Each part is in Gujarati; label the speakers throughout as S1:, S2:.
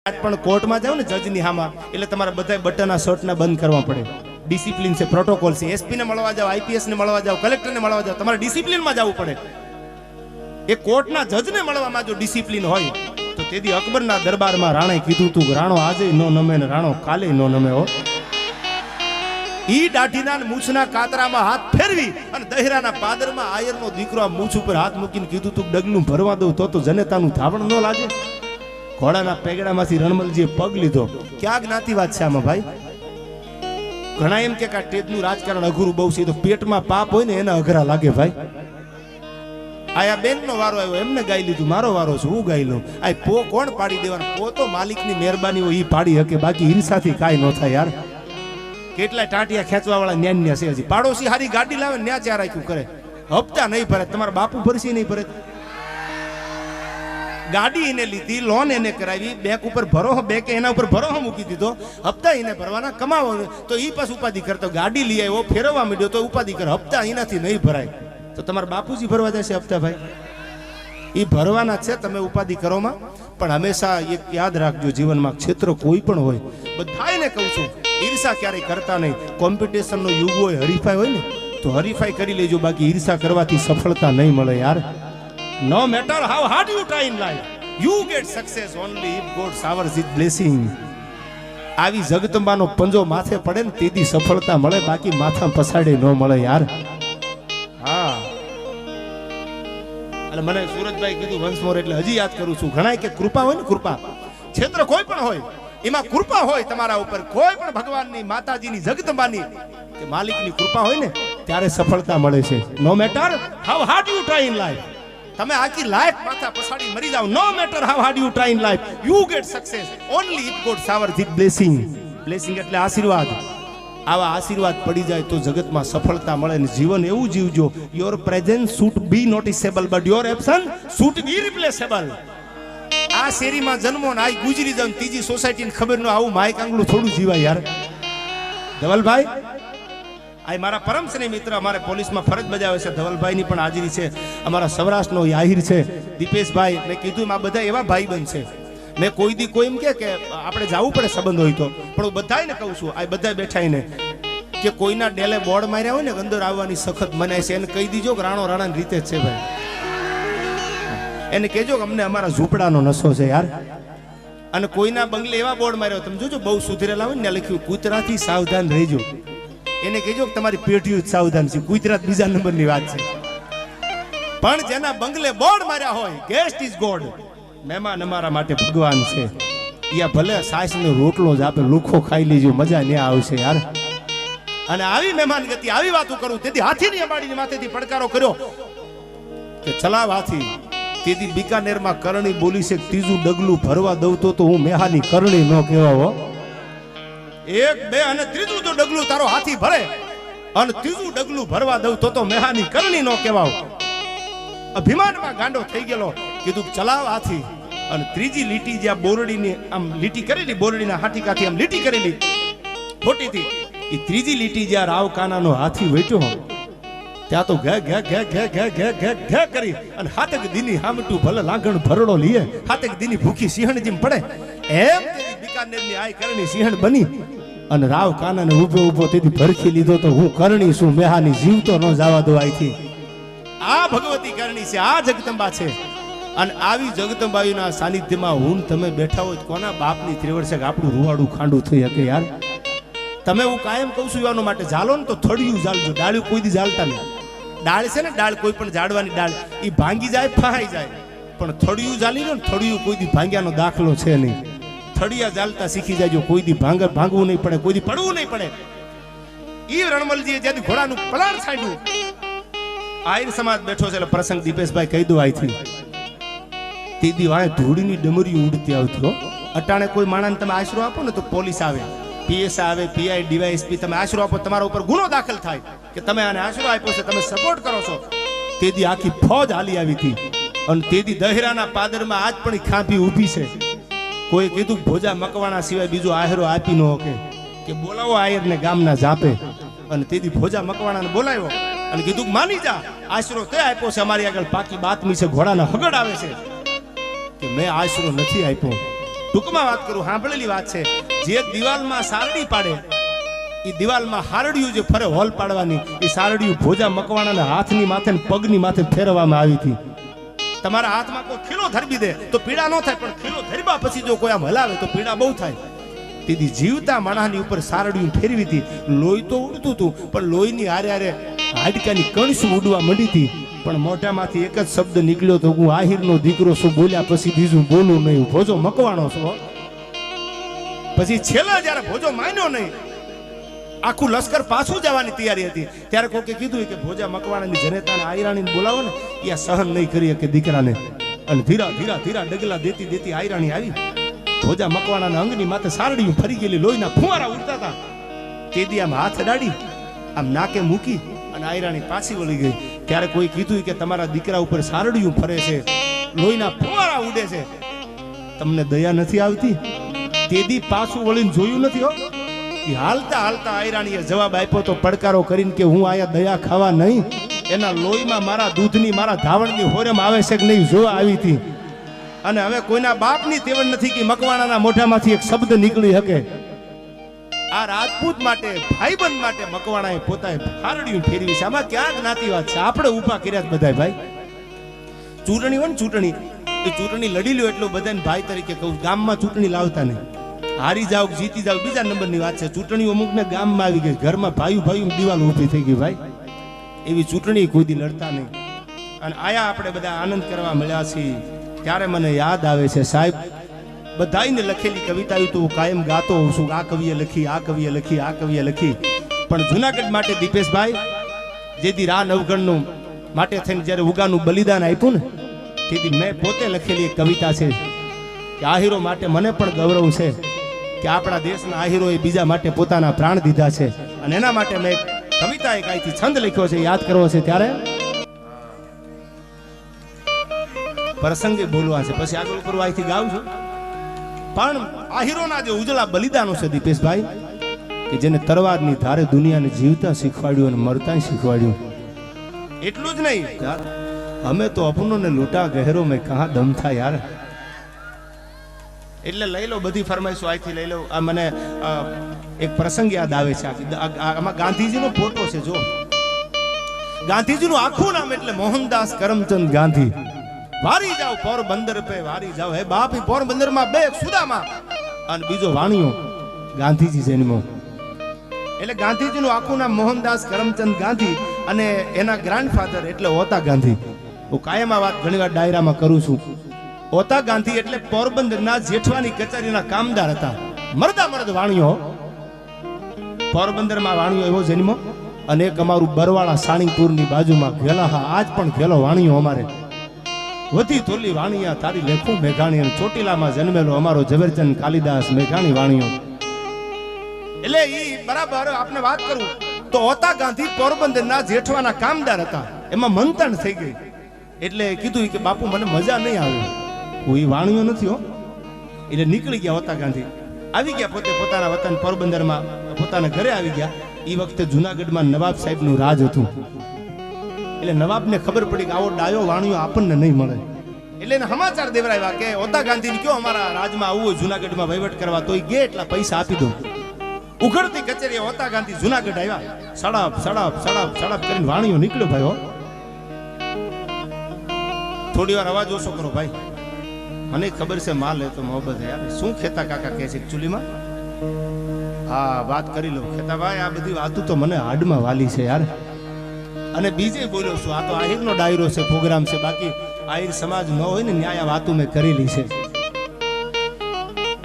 S1: આજ પણ કોર્ટમાં જાવ ને જજની હામાં એટલે તમારા બધા બટનના શર્ટને બંધ કરવા પડે. ડિસિપ્લિન છે, પ્રોટોકોલ છે. એસપી ને મળવા જાવ, આઈપીએસ ને મળવા જાવ, કલેક્ટર ને મળવા જાવ, તમારે ડિસિપ્લિનમાં જવું પડે. એ કોર્ટના જજને મળવામાં જો ડિસિપ્લિન હોય તો તેથી અકબરના દરબારમાં રાણે કીધું તું રાણો આજે નો નમે ને રાણો કાલે નો નમે હો. ઈ દાઢીના મૂછના કાતરામાં હાથ ફેરવી અને દહેરાના પાદરમાં આયરનો દીકરો આ મૂછ ઉપર હાથ મૂકીને કીધું તું ડગલું ભરવા દઉં તો જનેતાનું ધાવણ ન લાગે. ઘોડાના પેગડામાંથી રણમલજીએ પગ લીધો. ક્યાં જ્ઞાતિવાદ છે આમાં ભાઈ? ઘણા એમ કે ટેજનું રાજકારણ અઘરું બહુ છે, તો પેટમાં પાપ હોય ને એના અઘરા લાગે ભાઈ. આયા બેન નો વારો આવ્યો, એમને ગાઈ લીધું, મારો વારો છે, હું ગાઈ લઉં. આ પો કોણ પાડી દેવાનું? પો તો માલિકની મહેરબાની હોય ઈ પાડી શકે, બાકી હિંસાથી કાંઈ ન થાય યાર. કેટલાય ટાંટિયા ખેંચવા વાળા ન્યા છે હજી. પાડોશી હારી ગાડી લાવે ન્યા ચાર રાખ્યું કરે, હપ્તા નહીં ભરે. તમારા બાપુ ભરસી નહીં ભરે. ગાડી એને લીધી, લોન એને કરાવી, બેંક ઉપર ભરોહો, બેંકે એના ઉપર ભરોહો મૂકી દીધો, હપ્તા એને ભરવાના, કમાવો તો ઈ પાસ ઉપાધિ કરતો. ગાડી લઈ આવ્યો, ફેરવવા માંડ્યો તો ઉપાધિ કરે, હપ્તા એનાથી નહીં ભરાય. તો તમારા બાપુજી ભરવા જશે હપ્તા ભાઈ? એ ભરવાના છે, તમે ઉપાધિ કરોમાં. પણ હંમેશા એક યાદ રાખજો, જીવનમાં ક્ષેત્ર કોઈ પણ હોય, બધાને કહું છું, ઈર્ષા ક્યારેય કરતા નહીં. કોમ્પિટિશનનો યુગ હોય, હરીફાઈ હોય ને તો હરીફાઈ કરી લેજો, બાકી ઈર્ષા કરવાથી સફળતા નહીં મળે યાર. No matter how hard you try in life, you get success only if God showers His blessing. આવી જગદંબાનો પંજો માથે પડે ને તેથી સફળતા મળે, બાકી માથા પછાડે ન મળે યાર. હા, અને મને સુરજભાઈ કીધું વંશ મોર એટલે હજી યાદ કરું છું. ઘણા કે કૃપા હોય ને, કૃપા ક્ષેત્ર કોઈ પણ હોય, એમાં કૃપા હોય તમારા ઉપર, કોઈ પણ ભગવાનની, માતાજીની, જગદંબાની કે માલિકની કૃપા હોય ને ત્યારે સફળતા મળે છે. No matter how hard you try in life, તમે આખી લાઈફ માથા પછાડી મરી જાવ, no matter how hard you try in life, you get success only if God shower his blessing. Blessing એટલે આશીર્વાદ. આવા આશીર્વાદ પડી જાય તો જગતમાં સફળતા મળે. ને જીવન એવું જીવજો, your presence should be noticeable but your absence should be replaceable. આ શેરીમાં જન્મો ને આ ગુજરી જાવ, ત્રીજી સોસાયટીને ખબર ન, આવું માય કાંગલું થોડું જીવાય યાર. ધવલભાઈ આ મારા પરમ સ્નેહી મિત્ર, અમારે પોલીસમાં ફરજ બજાવે છે, ધવલભાઈની પણ હાજરી છે. અમારા સૌરાષ્ટ્રનો આહિર છે દીપેશભાઈ. મેં કીધું આ બધા એવા ભાઈ બંધ છે. મેં કોઈ દી કોઈ એમ કે આપણે જવું પડે સંબંધ હોય તો, પણ હું બધાને કહું છું, આ બધા બેઠાઈને કે કોઈના ડેલે બોર્ડ માર્યા હોય ને અંદર આવવાની સખત મનાય છે, એને કહી દીજો કે રાણો રાણાની રીતે જ છે ભાઈ. એને કહેજો કે અમને અમારા ઝૂંપડાનો નશો છે યાર. અને કોઈના બંગલે એવા બોર્ડ માર્યો, તમે જોજો બહુ સુધરેલા હોય ને લખ્યું કૂતરાથી સાવધાન રહેજો. એને કહેજો કે તમારી પેઢીઓ જ સાવધાન છે, ગુજરાત બીજા નંબરની વાત છે. પણ જેના બંગલે બોર્ડ માર્યા હોય ગેસ્ટ ઇઝ ગોડ, મહેમાન અમારા માટે ભગવાન છે, યા ભલે સાસનો રોટલો જ આપે, લુખો ખાઈ લેજો, મજા ન્યા આવશે યાર. અને આવી મહેમાન ગતિ, આવી વાતો કરું. તેથી હાથીની અંબાડીની માથેથી પડકારો કર્યો કે ચલાવ હાથી. તેથી બિકાનેરમાં કરણી બોલી છે, ત્રીજું ડગલું ભરવા દઉં તો હું મેહાની કરણી ન કહેવાવો. એક બે અને ત્રીજું જો ડગલું તારો હાથી ભરે અને ત્રીજું ડગલું ભરવા દઉં તો મેહાની કરણી નો કહેવાવ. અભિમાનમાં ગાંડો થઈ ગયેલો, કીધું ચલાવ હાથી. અને ત્રીજી લીટી જ્યાં બોરડીની આમ લીટી કરેલી, બોરડીના હાટીકાથી આમ લીટી કરેલી ખોટીથી, એ ત્રીજી લીટી જ્યાં રાવ કાનાનો હાથી વેચ્યો ત્યાં તો ઘે ઘે ઘે ઘે ઘે ઘે ઘે ઘે કરી અને હાથક દીની હામટું ભલે લાગણ ભરડો લીએ, હાથક દીની ભૂખી સિંહણ જેમ પડે એમ બિકાનેરની આય કરણી સિંહણ બની અને રાવ કાનાને ઉભો ઉભો તેથી ભરખી લીધો. તો હું કરણી શું, મેહાની જીવતો ન જવા દો અહીંથી. આ ભગવતી કરણી છે, આ જગદંબા છે. અને આવી જગદંબાઈના સાનિધ્યમાં હું તમે બેઠા હોય કોના બાપની ત્રેવડ છે કે આપણું રૂવાડું ખાંડું થઈ શકે યાર. તમે હું કાયમ કહું છું યુવાનો માટે, ઝાલો ને તો થડિયું ઝાલજો, ડાળ્યું કોઈ દી ઝાલતા નહીં. ડાળ છે ને, ડાળ કોઈ પણ ઝાડવાની ડાળ એ ભાંગી જાય, ફહાઈ જાય, પણ થડિયું ઝાલી લો ને, થડિયું કોઈ દી ભાંગ્યાનો દાખલો છે નહીં. થડિયા ઝાલતા શીખી જાયજો, કોઈ દી ભાંગવું નહીં પડે, કોઈ દી પડવું નહીં પડે. ઈ રણમલજીએ જ્યાંથી ઘોડાનું પલાણ છાંડ્યું, આહિર સમાજ બેઠો છે એટલે પ્રસંગ દીપેશભાઈ કહી દો આઈથી. તે દી વાય ધૂળીની ડમરી ઉડતી આવતી. અટાણે કોઈ માણસને તમે આશરો આપો ને તો પોલીસ આવે, પીએસ આવે, પીઆઈ, ડીવાયએસપી, તમે આશરો આપો તમારા ઉપર ગુનો દાખલ થાય કે તમે આને આશરો આપ્યો છે, તમે સપોર્ટ કરો છો. તેથી આખી ફોજ હાલી આવી હતી. અને તેથી દહેરાના પાદરમાં આજ પણ ખાંભી ઊભી છે. કોઈ કીધું ભોજા મકવાણા સિવાય બીજો આશરો આપી ન શકે, કે બોલાવો આયરને ગામના જાપે. અને તેથી ભોજા મકવાણાને બોલાવ્યો અને કીધું માની જા, આશરો તે આપ્યો છે, અમારી આગળ પાકી બાતમી છે, ઘોડાના હગડ આવે છે કે મેં આશરો નથી આપ્યો, ટૂંકમાં વાત કરું, સાંભળેલી વાત છે. જે દિવાલમાં સારડી પાડે એ દિવાલમાં હારડિયું જે ફરે હોલ પાડવાની, એ સારડિયું ભોજા મકવાણાના હાથની માથે ને પગની માથે ફેરવવામાં આવી હતી. તમારા હાથમાં કોઈ ખીલો ધરબી દે તો પીડા ન થાય, પણ ખીલો ધરબા પછી જો કોઈ આમ હલાવે તો પીડા બહુ થાય. તેથી જીવતા માણસની ઉપર સારડિયું ફેરવી હતી. લોહી તો ઉડતું હતું, પણ લોહીની હારે હારે હાડકાની કણસું ઉડવા માંડી હતી. પણ મોઢામાંથી એક જ શબ્દ નીકળ્યો તો, હું આહિરનો દીકરો છું. બોલ્યા પછી બીજું બોલું નહીં, ભોજો મકવાણો છો. પછી છેલ્લા જયારે ભોજો માન્યો નહીં, આખું લશ્કર પાછું જવાની તૈયારી હતી, ત્યારે કોકે કીધું કે ભોજા મકવાણાની જનેતાને આયરાણીને બોલાવો ને, એ સહન નહીં કરી શકે દીકરાને. અને ધીરા ધીરા ધીરા ડગલા દેતી દેતી આયરાણી આવી. ભોજા મકવાણાના અંગની માથે સારડીયું ફરી ગયેલી, લોહીના ફુવારા ઉડતા હતા. તેદી આમ હાથ અડાડી આમ નાકે મૂકી અને આયરાણી પાછી વળી ગઈ. ત્યારે કોઈ કીધું કે તમારા દીકરા ઉપર સારડીયું ફરે છે, લોહીના ફુવારા ઉડે છે, તમને દયા નથી આવતી? તેદી પાછું વળીને જોયું નથી હો. હાલતા હાલતા આયરાણીએ જવાબ આપ્યો તો પડકારો કરીને કે હું આયા દયા ખાવા નહીં, એના લોહીમાં મારા દૂધની મારા ધાવણની હોરેમ આવે છે કે નહીં જોવા આવી હતી. અને હવે કોઈના બાપની તેવડ નથી કે મકવાણાના મોઢામાંથી એક શબ્દ નીકળી શકે. આ રાજપૂત માટે, ભાઈબંધ માટે મકવાણાએ પોતાએ હારડિયું ફેરવી છે. આમાં ક્યાં જ્ઞાતિવાદ છે? આપણે ઊભા કર્યા બધા ભાઈ. ચૂંટણી હોય ને ચૂંટણી, એ ચૂંટણી લડી લ્યો એટલું બધાને ભાઈ તરીકે કહું. ગામમાં ચૂંટણી લાવતા નહીં, હારી જાવ જીતી જાવ બીજા નંબરની વાત છે. ચૂંટણીઓ અમુકને ગામમાં આવી ગઈ, ઘરમાં ભાઈ ભાઈ દિવાલ ઊભી થઈ ગઈ ભાઈ. એવી ચૂંટણી કોઈ દી લડતા નહીં. અને આયા આપણે બધા આનંદ કરવા મળ્યા છીએ, ત્યારે મને યાદ આવે છે સાહેબ, બધાઈને લખેલી કવિતા તો હું કાયમ ગાતો હોઉં છું. આ કવિએ લખી, આ કવિએ લખી, આ કવિએ લખી. પણ જુનાગઢ માટે દીપેશભાઈ જેથી રા નવગણનું માટે થઈને જ્યારે ઉગાનું બલિદાન આપ્યું ને, તેથી મેં પોતે લખેલી એક કવિતા છે કે આહીરો માટે મને પણ ગૌરવ છે કે આપણા દેશના આહીરોએ બીજા માટે પોતાના પ્રાણ દીધા છે. અને એના માટે મેં કવિતા એક અહીંથી છંદ લખ્યો છે, યાદ કરવો છે. ત્યારે પ્રસંગે બોલવા છે, પછી આગળ ઉપર અહીંથી ગાઉં છું. પણ આહીરોના જે ઉજળા બલિદાનો છે દીપેશભાઈ, કે જેને તરવારની ધારે દુનિયાને જીવતા શીખવાડ્યું અને મરતા શીખવાડ્યું. એટલું જ નહીં, અમે તો અપનો ને લૂટા ગહેરો મેં કહા દમ થા યાર. એટલે લઈ લો બધી ફરમાઈશો અહીંથી લઈ લો. આ મને એક પ્રસંગ યાદ આવે છે. આમાં ગાંધીજીનો ફોટો છે. જો ગાંધીજીનું આખું નામ એટલે મોહનદાસ કરમચંદ ગાંધી. વારી જાવ પોરબંદર પે વારી જાવ. હે બાપ, પોરબંદર માં બે સુદામા અને બીજો વાણિયો ગાંધીજી જન્મો. એટલે ગાંધીજીનું આખું નામ મોહનદાસ કરમચંદ ગાંધી અને એના ગ્રાન્ડફાધર એટલે ઓતા ગાંધી. હું કાયમ આ વાત ઘણીવાર ડાયરામાં કરું છું. ઓતા ગાંધી એટલે પોરબંદરના જેઠવાની કચેરીના કામદાર હતા. મરદા મરદ વાણિયો. પોરબંદરમાં વાણિયો એવો જન્મો. અને એક અમારું બરવાળા સાણીપુરની બાજુમાં ઘેલા, હા આજ પણ ઘેલો વાણિયો અમારે. વધી તોલી વાણિયા તારી લેખું મેઘાણી. અને ચોટીલામાં જન્મેલો અમારો ઝવેરચંદ કાલિદાસ મેઘાણી વાણિયો. એટલે ઈ બરાબર આપણે વાત કરું તો ઓતા ગાંધી પોરબંદરના જેઠવાના કામદાર હતા. એમાં મંતન થઈ ગઈ. એટલે કીધું કે બાપુ મને મજા નહીં આવે, હું એ વાણિયો નથી હો. એટલે નીકળી ગયા ઓતા ગાંધી. આવી ગયા પોતે પોતાના વતન પોરબંદરમાં, પોતાના ઘરે આવી ગયા. એ વખતે જુનાગઢમાં નવાબ સાહેબનું રાજ હતું. એટલે નવાબને ખબર પડી કે આવો ડાયો વાણિયો આપણને નહીં મળે. એટલે એને સમાચાર દેવરાવ્યા કે ઓતા ગાંધીને કયો અમારા રાજમાં આવવું હોય જુનાગઢમાં વહીવટ કરવા, તો એ ગે એટલા પૈસા આપી દો. ઉઘડતી કચેરી ઓતા ગાંધી જુનાગઢ આવ્યા. સડપ સડપ સડપ સડપ કરીને વાણિયો નીકળ્યો ભાઈ હો. થોડી વાર અવાજ ઓછો કરો ભાઈ, મને ખબર છે માલ હે તો મોહબ્બત હે યાર. શું ખેતા કાકા કહે છે એકચ્યુઅલીમાં? હા વાત કરી લો ખેતા ભાઈ. આ બધી વાતો તો મને હાડમાં વાલી છે યાર. અને બીજે બોલ્યો છું, આ તો આહિરનો ડાયરો છે, પ્રોગ્રામ છે. બાકી આહિર સમાજ ન હોય ને ન્યાય આ વાતો મેં કરેલી છે.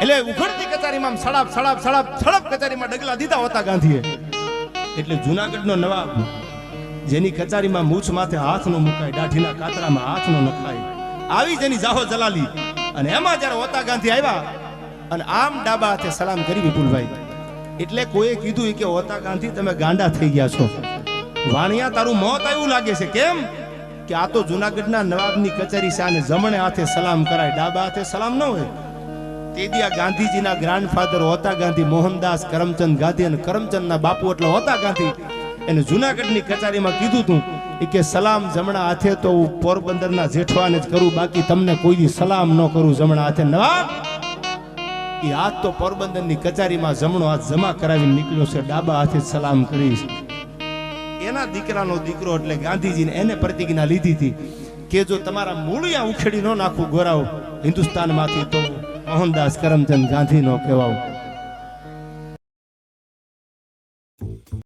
S1: એટલે ઉઘડતી કચેરીમાં સડાપ સડાપ સડાપ સડપ કચેરીમાં ડગલા દીધા હોતા ગાંધીએ. એટલે જુનાગઢનો નવાબ જેની કચેરીમાં મૂછ માથે હાથ નો મુકાય, દાઢીના કાતરામાં હાથ નો નખાય, આવી જેની જાહો જલાલી. અને એમાં જ્યારે હોતા ગાંધી આવ્યા અને આમ ડાબા હાથે સલામ કરી વિપુલભાઈ. એટલે કોઈએ કીધું કે હોતા ગાંધી તમે ગાંડા થઈ ગયા છો, વાણિયા તારું મોત આવ્યું લાગે છે. કેમ કે આ તો જુનાગઢના નવાબની કચેરી છે, આને જમણે હાથે સલામ કરાય, ડાબા હાથે સલામ ન હોય. તેથી આ ગાંધીજીના ગ્રાન્ડફાધર હોતા ગાંધી મોહનદાસ કરમચંદ ગાંધી, અને કરમચંદના બાપુ એટલે હોતા ગાંધી, એને જુનાગઢની કચેરીમાં કીધું તું કે સલામ જમણા હાથે તો હું પોરબંદરના જેઠવાને જ કરું, બાકી તમને કોઈ દી સલામ ન કરું જમણા હાથે. નવાબ એ હાથ તો પોરબંદરની કચેરીમાં જમણો હાથ જમા કરાવીને નીકળ્યો છે, ડાબા હાથે સલામ કરીશ. એના દીકરાનો દીકરો એટલે ગાંધીજીને એને પ્રતિજ્ઞા લીધી હતી કે જો તમારા મૂળિયા ઉખેડી ન નાખું ગોરાઓ હિન્દુસ્તાનમાંથી તો મોહનદાસ કરમચંદ ગાંધી નો કહેવાવું.